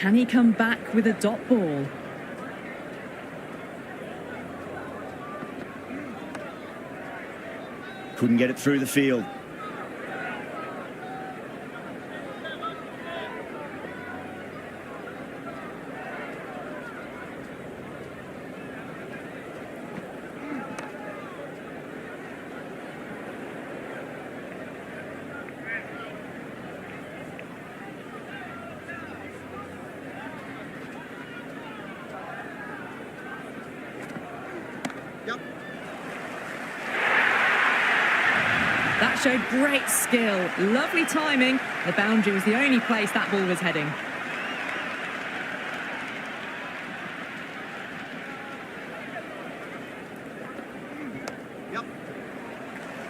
Can he come back with a dot ball? Couldn't get it through the field. That showed great skill, lovely timing. The boundary was the only place that ball was heading.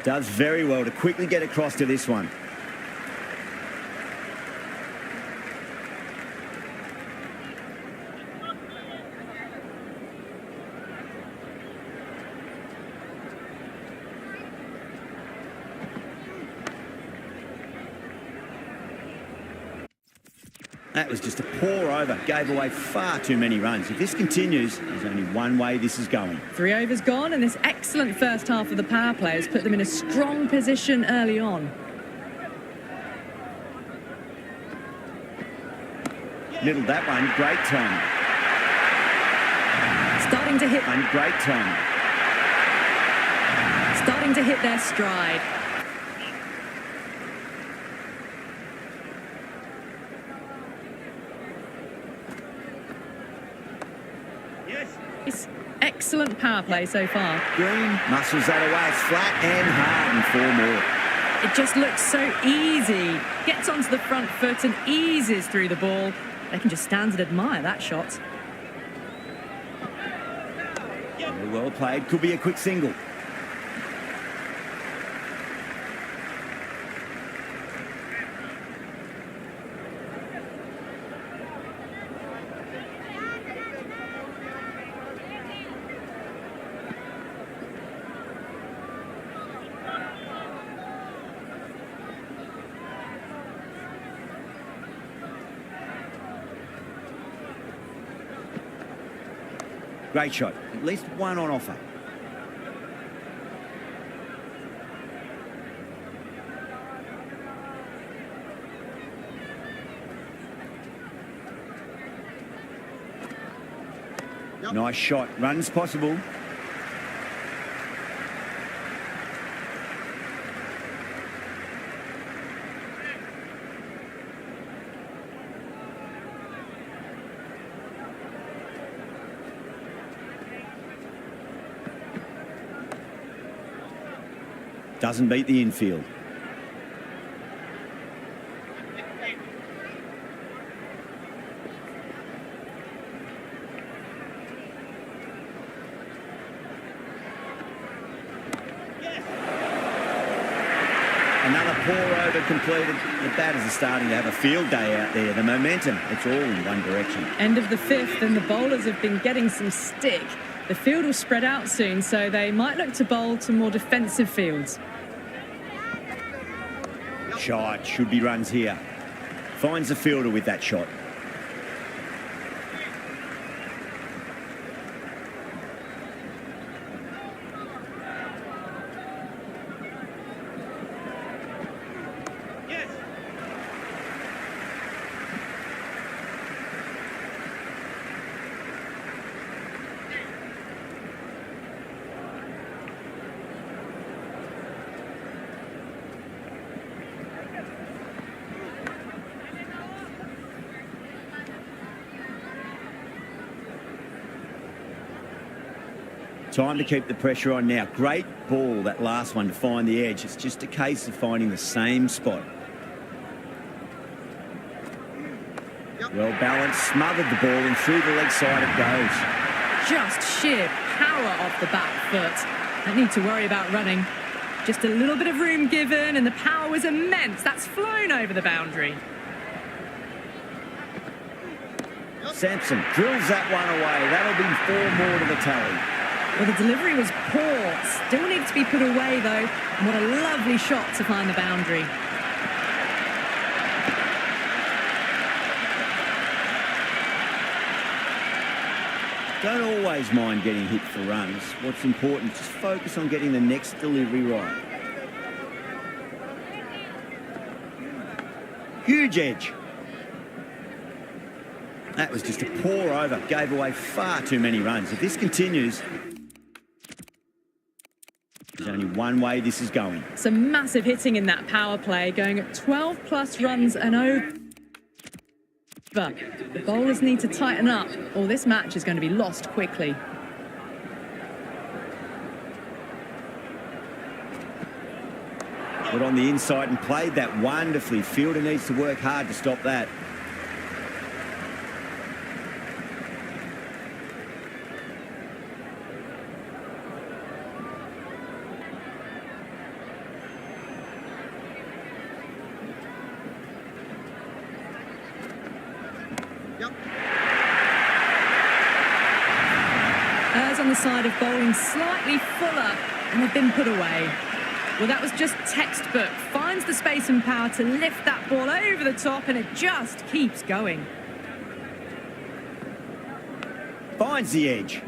Does very well to quickly get across to this one. That was just a pour over, gave away far too many runs. If this continues, there's only one way this is going. 3 overs gone, and this excellent first half of the power play has put them in a strong position early on. Middled that one, great time. Starting to hit. And great time. Starting to hit their stride. It's excellent power play so far. Green muscles that away. It's flat and hard and 4 more. It just looks so easy. Gets onto the front foot and eases through the ball. They can just stand and admire that shot. Very well played. Could be a quick single. Great shot. At least one on offer. Yep. Nice shot. Runs possible. Doesn't beat the infield. Another pour over completed. The batters are starting to have a field day out there. The momentum, it's all in one direction. End of the 5th, and the bowlers have been getting some stick. The field will spread out soon, so they might look to bowl to more defensive fields. Shot, should be runs here. Finds the fielder with that shot. Time to keep the pressure on now. Great ball, that last one, to find the edge. It's just a case of finding the same spot. Well balanced, smothered the ball, and through the leg side it goes. Just sheer power off the back foot. Don't need to worry about running. Just a little bit of room given, and the power was immense. That's flown over the boundary. Sampson drills that one away. That'll be 4 more to the tally. Well, the delivery was poor. Still needs to be put away, though. And what a lovely shot to find the boundary. Don't always mind getting hit for runs. What's important is just focus on getting the next delivery right. Huge edge. That was just a pour over. Gave away far too many runs. If this continues, there's only one way this is going. Some massive hitting in that power play, going at 12 plus runs and over. The bowlers need to tighten up, or this match is going to be lost quickly. Got on the inside and played that wonderfully. Fielder needs to work hard to stop that. On the side of bowling slightly fuller, and they've been put away. Well, that was just textbook. Finds the space and power to lift that ball over the top, and it just keeps going. Finds the edge.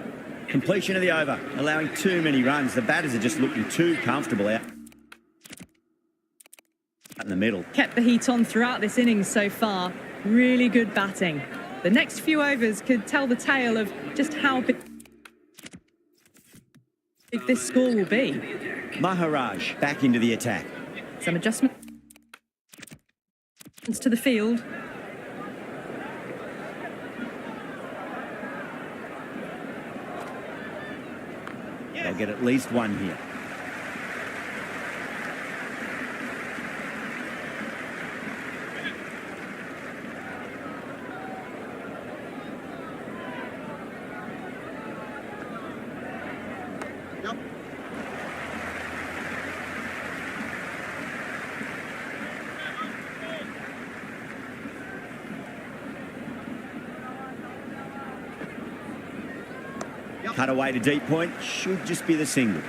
Completion of the over, allowing too many runs. The batters are just looking too comfortable out in the middle. Kept the heat on throughout this innings so far. Really good batting. The next few overs could tell the tale of just how big this score will be. Maharaj back into the attack. Some adjustments to the field. They'll get at least one here. Cut away to deep point, should just be the single.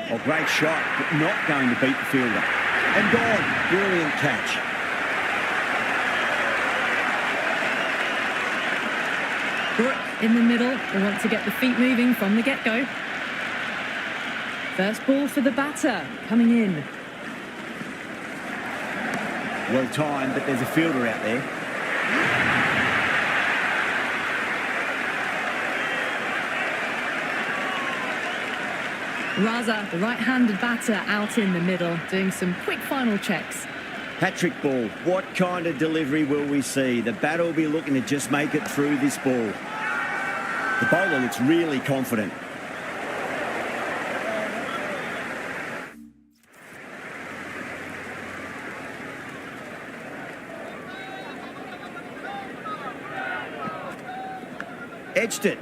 Oh, great shot, but not going to beat the fielder. And gone, brilliant catch. Brooke in the middle, they want to get the feet moving from the get-go. First ball for the batter, coming in. Well timed, but there's a fielder out there. Raza, the right-handed batter, out in the middle, doing some quick final checks. Patrick ball, what kind of delivery will we see? The batter will be looking to just make it through this ball. The bowler looks really confident. Edged it.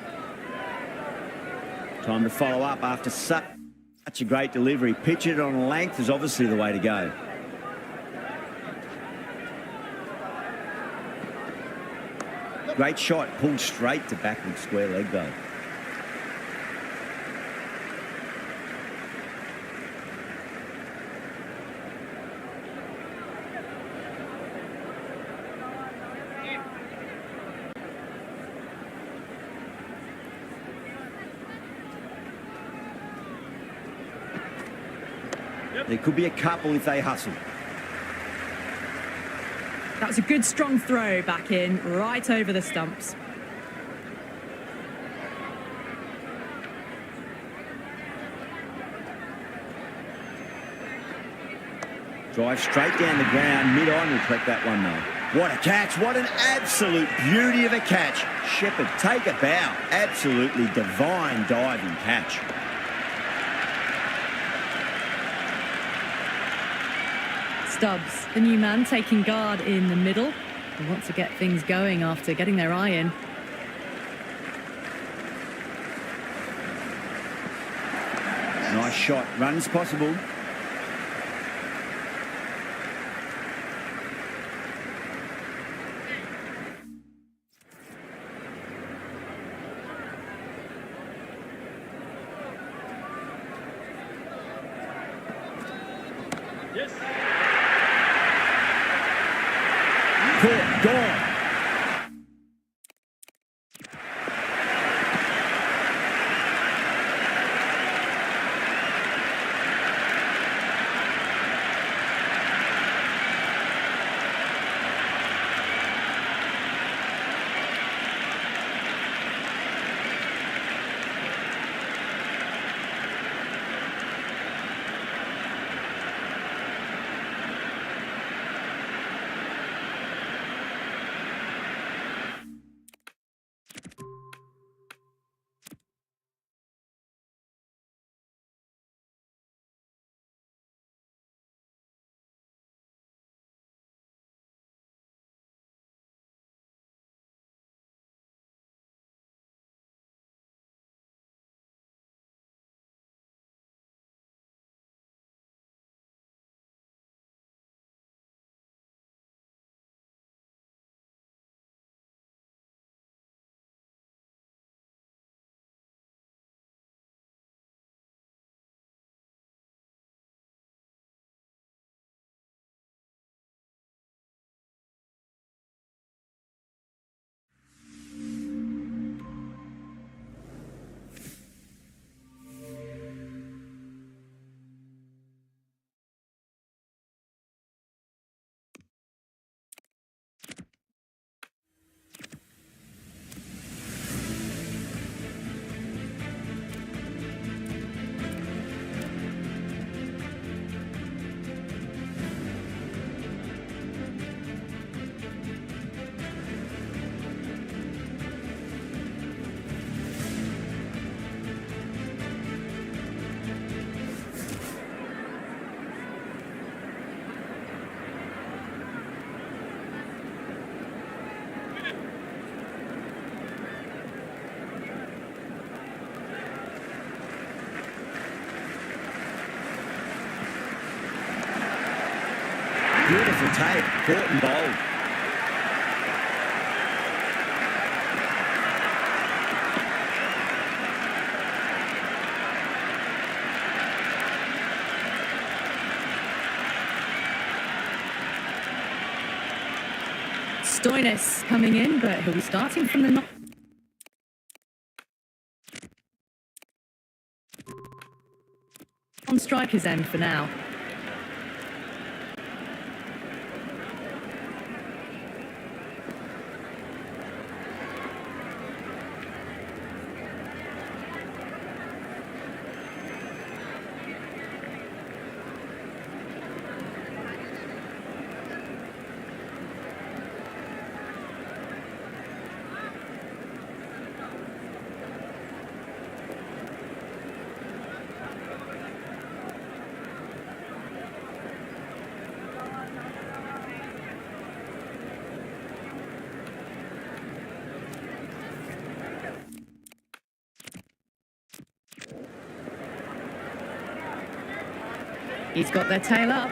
Time to follow up after such a great delivery. Pitch it on length is obviously the way to go. Great shot, pulled straight to backward square leg though. There could be a couple if they hustle. That was a good strong throw back in, right over the stumps. Drive straight down the ground, mid-on will collect that one though. What a catch, what an absolute beauty of a catch. Shepherd, take a bow. Absolutely divine diving catch. Stubbs, the new man, taking guard in the middle. They want to get things going after getting their eye in. Nice shot, runs possible. caught, gone. Beautiful take, caught and bowled. Stoinis coming in, but he'll be starting from the knock. On striker's end for now. He's got their tail up.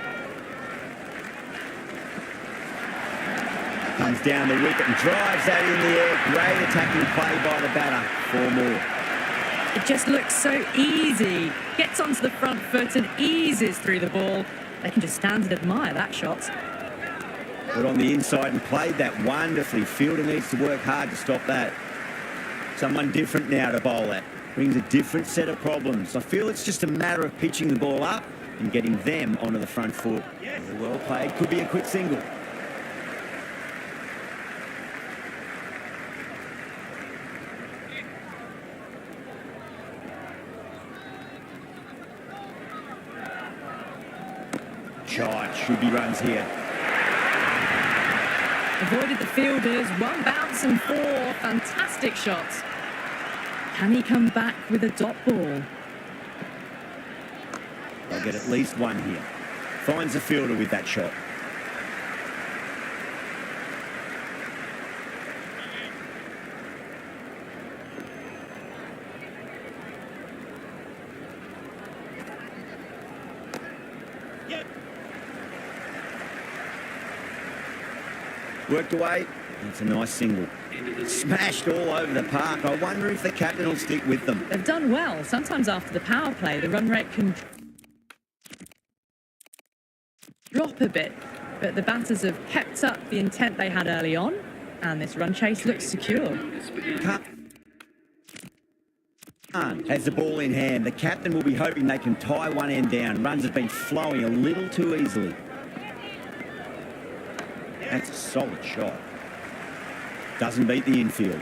Comes down the wicket and drives that in the air. Great attacking play by the batter. 4 more. It just looks so easy. Gets onto the front foot and eases through the ball. They can just stand and admire that shot. Got on the inside and played that wonderfully. Fielder needs to work hard to stop that. Someone different now to bowl that. Brings a different set of problems. I feel it's just a matter of pitching the ball up and getting them onto the front foot. Well played, could be a quick single. Shot, should be runs here. Avoided the fielders, 1 bounce and 4 fantastic shots. Can he come back with a dot ball? They'll get at least 1 here. Finds the fielder with that shot. Worked away. It's a nice single. Smashed all over the park. I wonder if the captain will stick with them. They've done well. Sometimes after the power play, the run rate can drop a bit. But the batters have kept up the intent they had early on, and this run chase looks secure. Has the ball in hand. The captain will be hoping they can tie one end down. Runs have been flowing a little too easily. That's a solid shot. Doesn't beat the infield.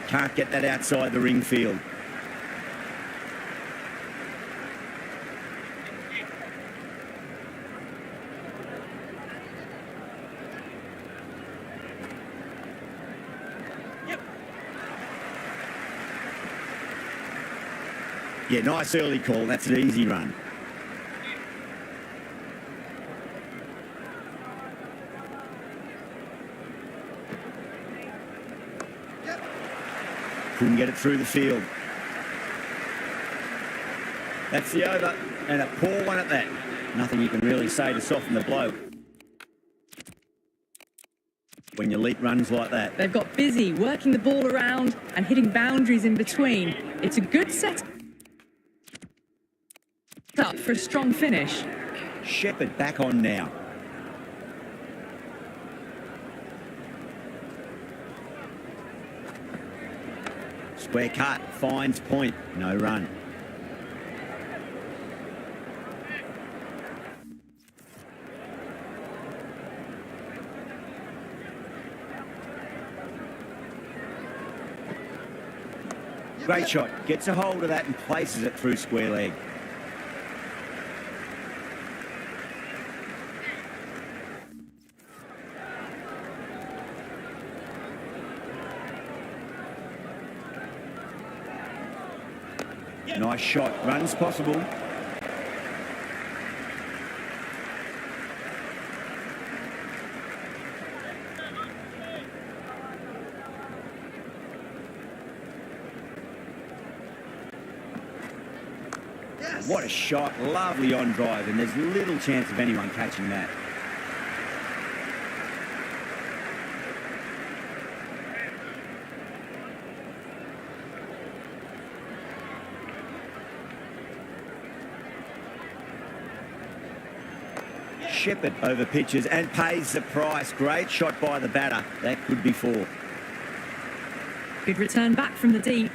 Can't get that outside the ring field. Yeah, nice early call. That's an easy run. Couldn't get it through the field. That's the over, and a poor one at that. Nothing you can really say to soften the blow when you leap runs like that. They've got busy working the ball around and hitting boundaries in between. It's a good set up for a strong finish. Shepherd back on now. Square cut, finds point, no run. Great shot, gets a hold of that and places it through square leg. Nice shot, runs possible. Yes. What a shot, lovely on drive, and there's little chance of anyone catching that. Shepherd over pitches and pays the price. Great shot by the batter. That could be four. Good return back from the deep.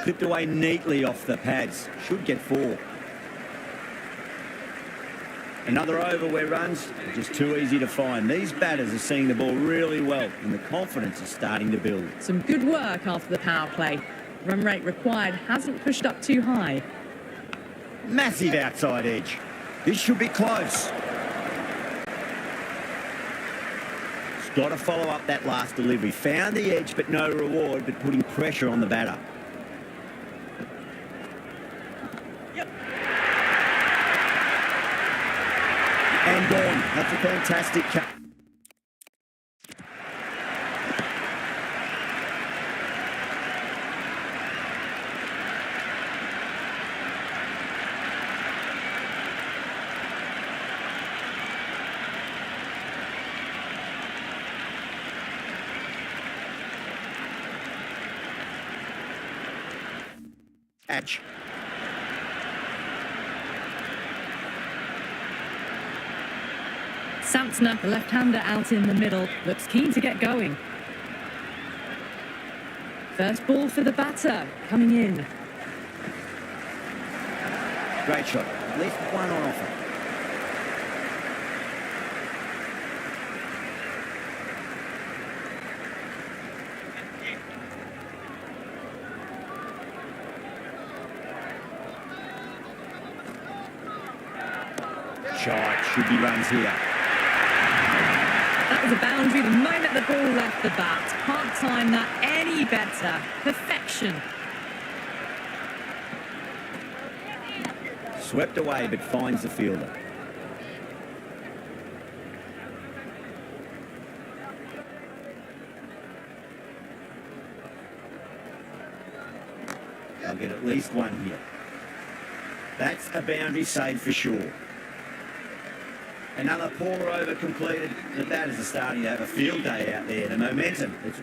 Clipped away neatly off the pads. Should get four. Another over where runs are just too easy to find. These batters are seeing the ball really well and the confidence is starting to build. Some good work after the power play. Run rate required hasn't pushed up too high. Massive outside edge. This should be close. He's got to follow up that last delivery. Found the edge but no reward, but putting pressure on the batter. And gone. That's a fantastic catch. Catch. Samsner, the left-hander out in the middle, looks keen to get going. First ball for the batter, coming in. Great shot. At least one on offer. shot. Should be runs here. That was a boundary the moment the ball left the bat. Can't time that any better. Perfection. Swept away, but finds the fielder. They'll get at least one here. That's a boundary save for sure. Another poor over completed. The batters are starting to have a field day out there. The momentum. It's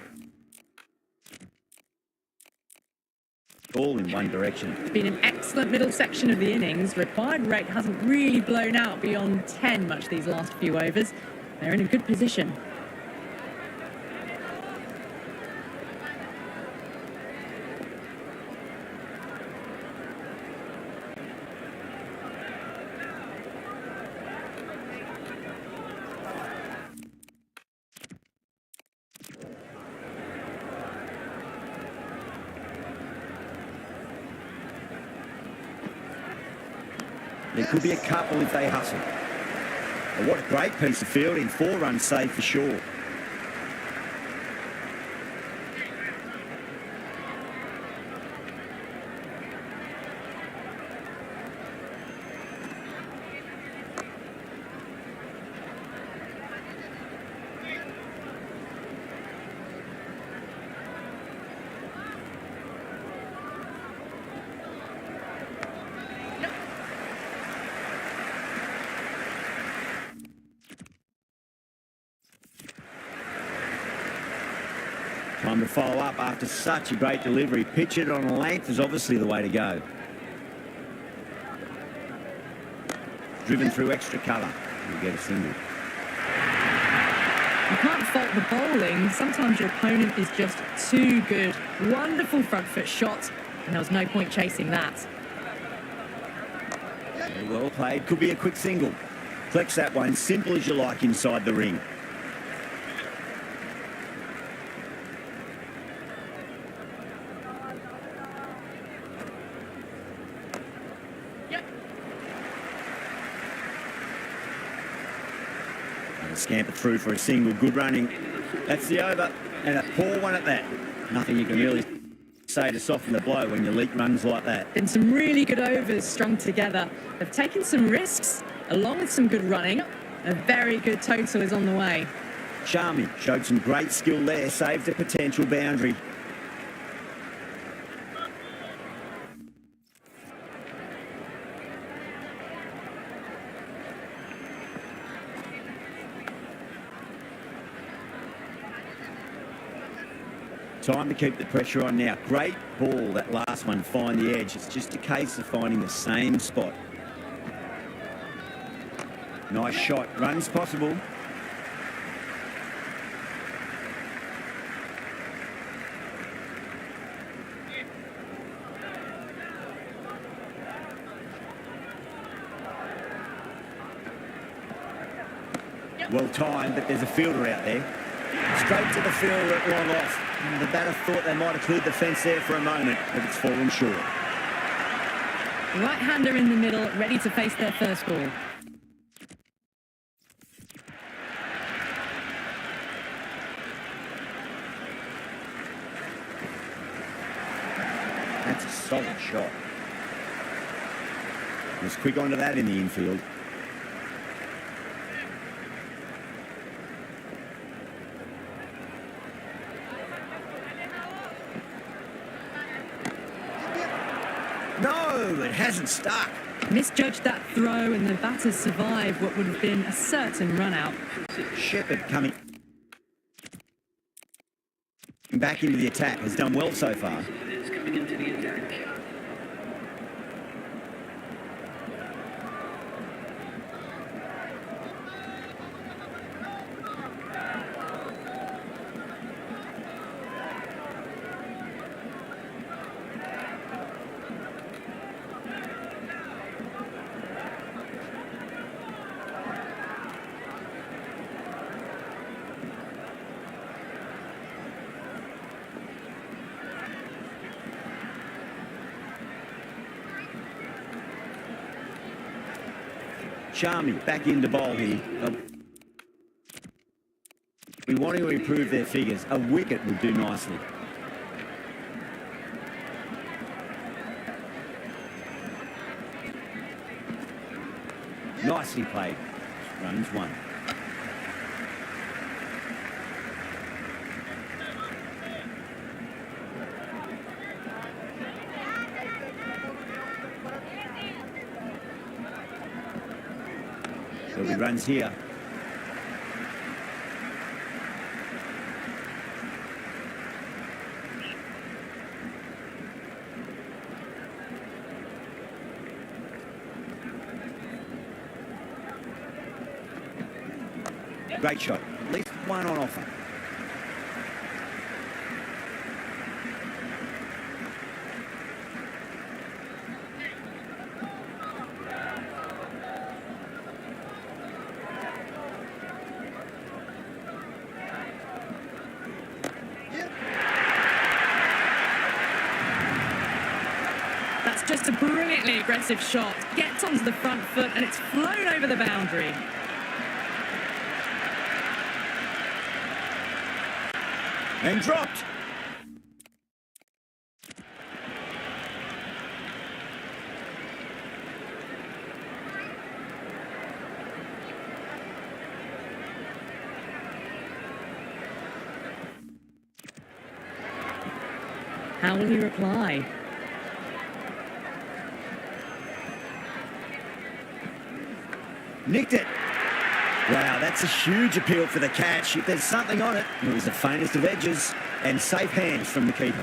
all in one direction. It's been an excellent middle section of the innings. Required rate hasn't really blown out beyond 10 much these last few overs. They're in a good position. There could be a couple if they hustle. But what a great piece of fielding. 4 runs saved for sure. Time to follow up after such a great delivery. Pitch it on a length is obviously the way to go. Driven through extra cover. You'll get a single. You can't fault the bowling. Sometimes your opponent is just too good. Wonderful front foot shot, and there was no point chasing that. Very well played. Could be a quick single. Flex that one, simple as you like inside the ring. Scamper through for a single. Good running. That's the over. And a poor one at that. Nothing you can really say to soften the blow when your leak runs like that. Been some really good overs strung together. They've taken some risks, along with some good running. A very good total is on the way. Charming. Showed some great skill there. Saved a potential boundary. Time to keep the pressure on now. Great ball, that last one, find the edge. It's just a case of finding the same spot. Nice shot. Runs possible. Well timed, but there's a fielder out there. Straight to the fielder at long off. The batter thought they might have cleared the fence there for a moment, but it's fallen short. Right-hander in the middle, ready to face their first ball. That's a solid shot. Was quick onto that in the infield. No, it hasn't stuck. Misjudged that throw and the batters survived what would have been a certain run-out. Shepherd coming back into the attack has done well so far. Charmy back into bowl here. We want to improve their figures. A wicket would do nicely. Nicely played. Runs one. There'll be runs here. Great shot. At least one on offer. That's just a brilliantly aggressive shot. Gets onto the front foot and it's flown over the boundary. And dropped. How will he reply? Nicked it. Wow, that's a huge appeal for the catch. If there's something on it, it was the faintest of edges and safe hands from the keeper.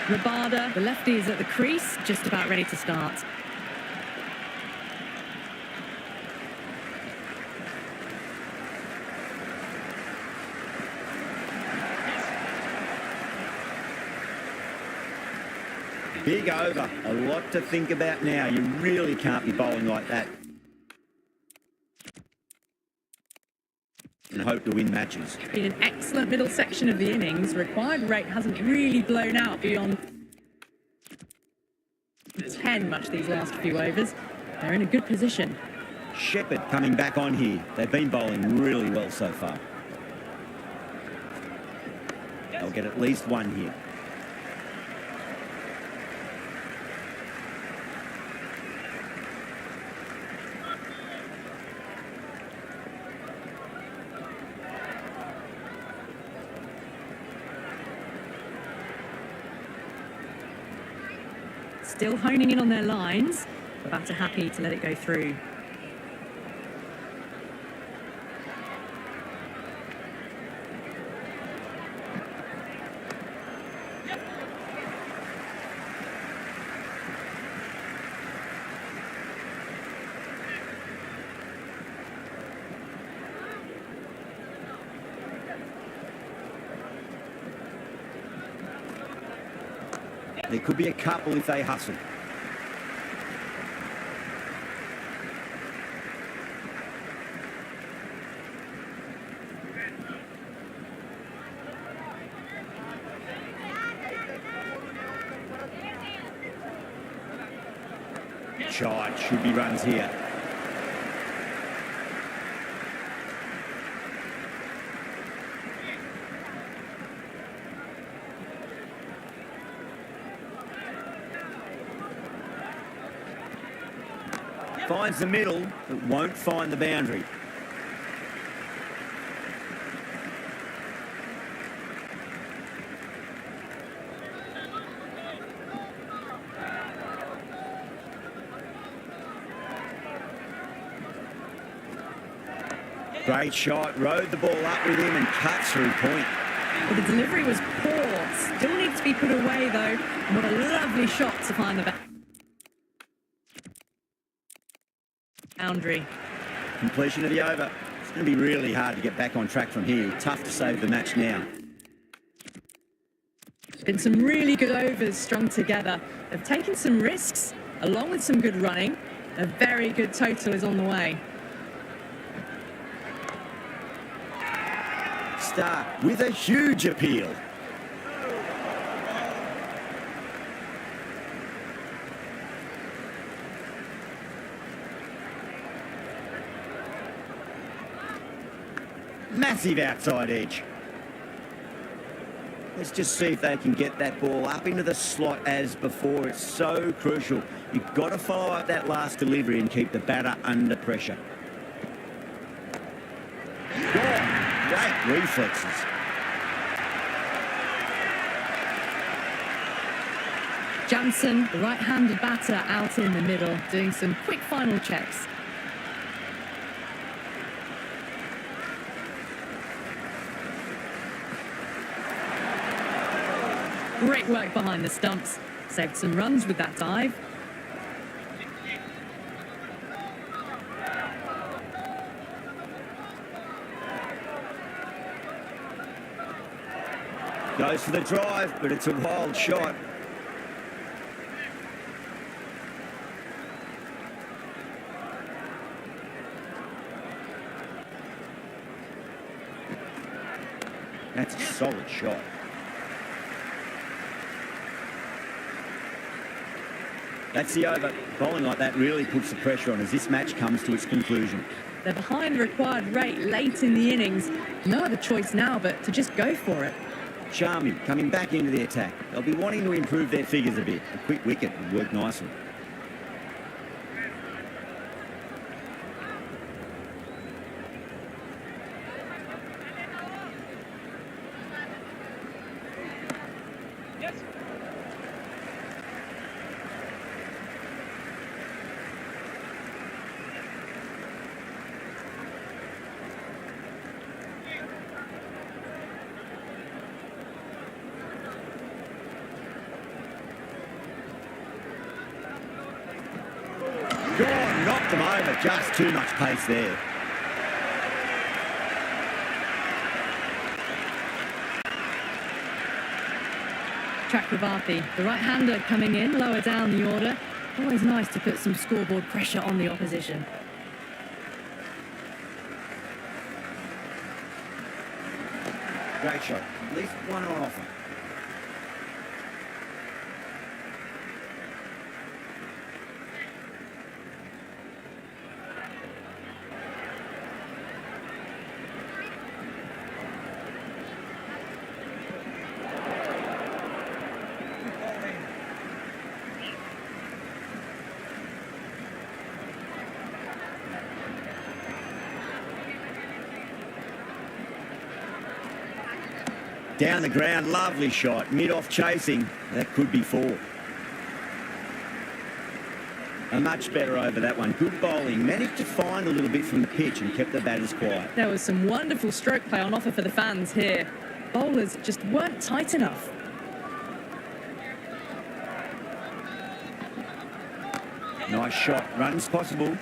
Rabada, the lefty, is at the crease, just about ready to start. Big over. A lot to think about now. You really can't be bowling like that and hope to win matches. Been an excellent middle section of the innings. Required rate hasn't really blown out beyond 10 much these last few overs. They're in a good position. Shepherd coming back on here. They've been bowling really well so far. They'll get at least one here. Still honing in on their lines. The batter happy to let it go through. There could be a couple if they hustle. Shot, should be runs here. Finds the middle, but won't find the boundary. Great shot, rode the ball up with him and cut through point. Well, the delivery was poor. Still needs to be put away, though. And what a lovely shot to find the boundary. Completion of the over. It's going to be really hard to get back on track from here. Tough to save the match now. It's been some really good overs strung together. They've taken some risks, along with some good running. A very good total is on the way. Start with a huge appeal. Massive outside edge. Let's just see if they can get that ball up into the slot as before. It's so crucial. You've got to follow up that last delivery and keep the batter under pressure. Great reflexes. Jansen, the right-handed batter, out in the middle, doing some quick final checks. Great work behind the stumps. Saved some runs with that dive. Goes for the drive, but it's a wild shot. That's a solid shot. That's the over. Bowling like that really puts the pressure on as this match comes to its conclusion. They're behind the required rate late in the innings. No other choice now but to just go for it. Charming coming back into the attack. They'll be wanting to improve their figures a bit. A quick wicket would work nicely. Gone, knocked them over, just too much pace there. Chakravarti, the right-hander coming in, lower down the order. Always nice to put some scoreboard pressure on the opposition. Great shot, at least one on offer. Down the ground, lovely shot. Mid-off chasing, that could be four. A much better over that one. Good bowling. Managed to find a little bit from the pitch and kept the batters quiet. There was some wonderful stroke play on offer for the fans here. Bowlers just weren't tight enough. Nice shot. Runs possible.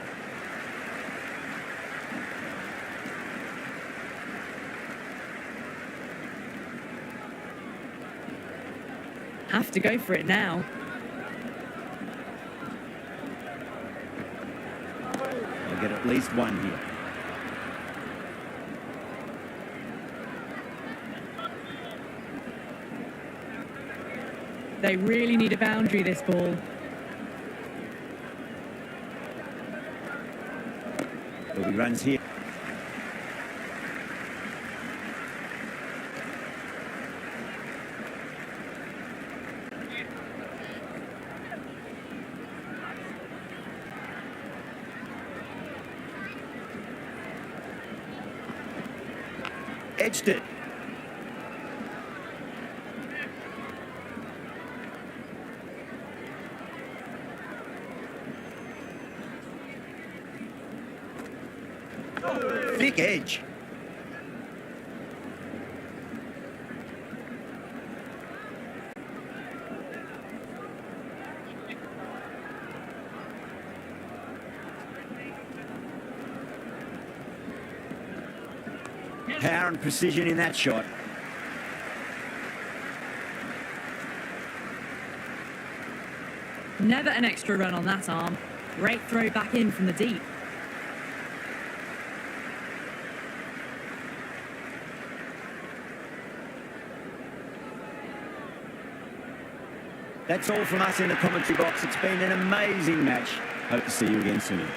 Have to go for it now. They'll get at least one here. They really need a boundary, this ball. There'll be runs here. Edged it. Thick edge. Power and precision in that shot. Never an extra run on that arm. Great throw back in from the deep. That's all from us in the commentary box. It's been an amazing match. Hope to see you again soon.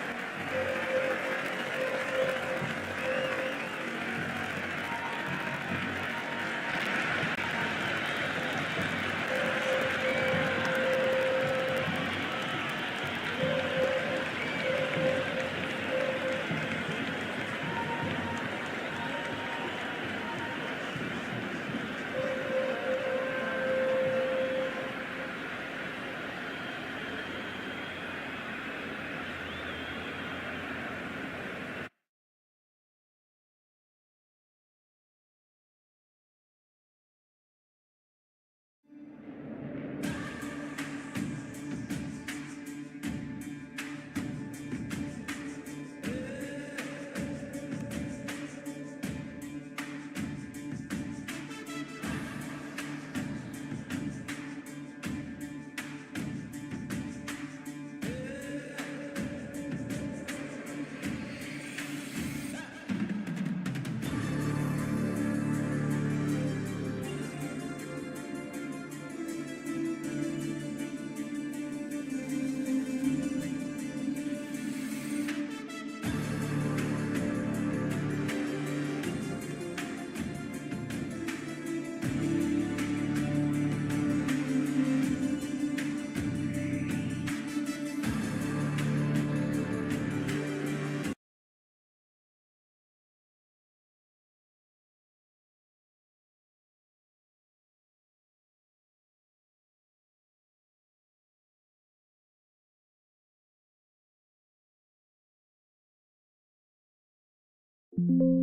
you.